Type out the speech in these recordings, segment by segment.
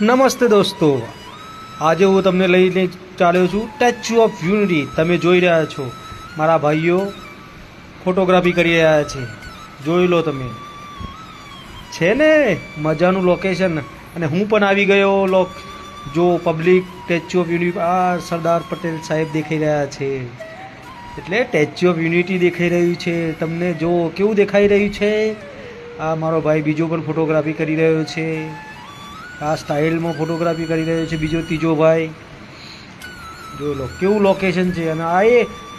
નમસ્તે દોસ્તો, આજે હું તમને લઈને ચાલ્યો છું સ્ટેચ્યુ ઓફ યુનિટી. તમે જોઈ રહ્યા છો મારા ભાઈઓ ફોટોગ્રાફી કરી રહ્યા છે. જોઈ લો તમે, છે ને મજાનું લોકેશન. અને હું પણ આવી ગયો. જો પબ્લિક સ્ટેચ્યુ ઓફ યુનિટી, આ સરદાર પટેલ સાહેબ દેખાઈ રહ્યા છે, એટલે સ્ટેચ્યુ ઓફ યુનિટી દેખાઈ રહ્યું છે તમને. જો કેવું દેખાઈ રહ્યું છે. આ મારો ભાઈ બીજો પણ ફોટોગ્રાફી કરી રહ્યો છે. આ સ્ટાઇલમાં ફોટોગ્રાફી કરી રહ્યો છે બીજો ત્રીજો ભાઈ. જોઈ લો કેવું લોકેશન છે. અને આ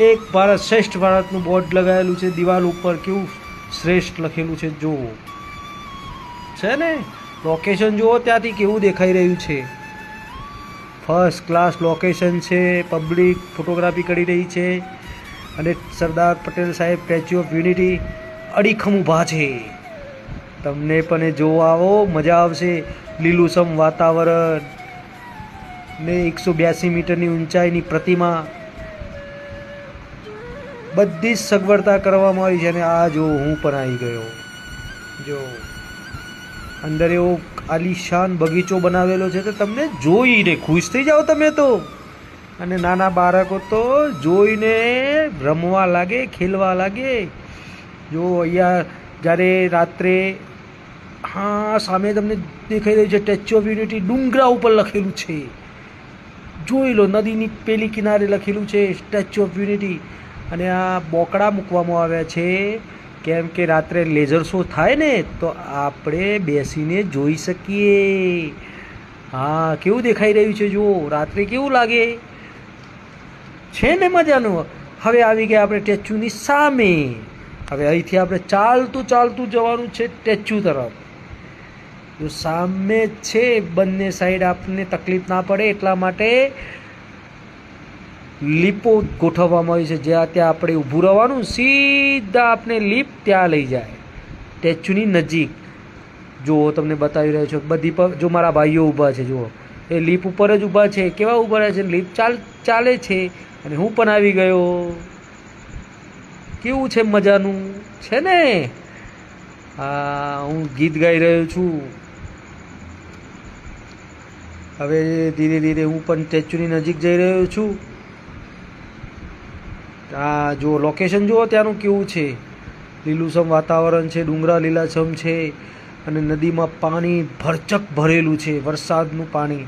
એક ભારત શ્રેષ્ઠ ભારતનું બોર્ડ લગાવેલું છે દિવાલ ઉપર. કેવું શ્રેષ્ઠ લખેલું છે. જુઓ, છે ને લોકેશન જુઓ ત્યાંથી કેવું દેખાઈ રહ્યું છે. ફર્સ્ટ ક્લાસ લોકેશન છે. પબ્લિક ફોટોગ્રાફી કરી રહી છે. અને સરદાર પટેલ સાહેબ સ્ટેચ્યુ ઓફ યુનિટી અડીખમ ઊભા છે. તમને પણ જોવા આવો, મજા આવશે. લીલુંછમ વાતાવરણ ને 182 મીટરની ઊંચાઈની પ્રતિમા, બધી જ સગવડતા કરવામાં આવી છે. અને આ જો હું પણ આવી ગયો. જો અંદર એવો આલીશાન બગીચો બનાવેલો છે તો તમને જોઈને ખુશ થઈ જાઓ તમે તો. અને નાના બાળકો તો જોઈને રમવા લાગે, ખેલવા લાગે. જો અહીંયા જ્યારે રાત્રે, હા સામે તમને દેખાઈ રહ્યું છે સ્ટેચ્યુ ઓફ યુનિટી. ડુંગરા ઉપર લખેલું છે, જોઈ લો. નદીની પેલી કિનારે લખેલું છે સ્ટેચ્યુ ઓફ યુનિટી. અને આ બોકડા મૂકવામાં આવ્યા છે કેમ કે રાત્રે લેઝર શો થાય ને તો આપણે બેસીને જોઈ શકીએ. હા કેવું દેખાઈ રહ્યું છે. જુઓ રાત્રે કેવું લાગે છે ને, મજાનું. હવે આવી ગયા આપણે સ્ટેચ્યુની સામે. હવે અહીંથી આપણે ચાલતું ચાલતું જવાનું છે સ્ટેચ્યુ તરફ. જો સામે છે, બંને સાઈડ આપણને તકલીફ ના પડે એટલા માટે લીપો ગોઠવવામાં આવી છે. જ્યાં ત્યાં આપણે ઊભું રહેવાનું, સીધા આપણે લીપ ત્યાં લઈ જાય સ્ટેચ્યુની નજીક. જુઓ તમને બતાવી રહ્યો છું બધી પર. જો મારા ભાઈઓ ઊભા છે, જુઓ એ લીપ ઉપર જ ઊભા છે. કેવા ઊભા રહે છે, લીપ ચાલે છે. અને હું પણ આવી ગયો. કેવું છે, મજાનું છે ને. હા હું ગીત ગાઈ રહ્યો છું. હવે ધીરે ધીરે હું પણ સ્ટેચ્યુની નજીક જઈ રહ્યો છું. આ જો લોકેશન જુઓ ત્યાંનું કેવું છે. લીલુંછમ વાતાવરણ છે, ડુંગરા લીલાછમ છે. અને નદીમાં પાણી ભરચક ભરેલું છે, વરસાદનું પાણી.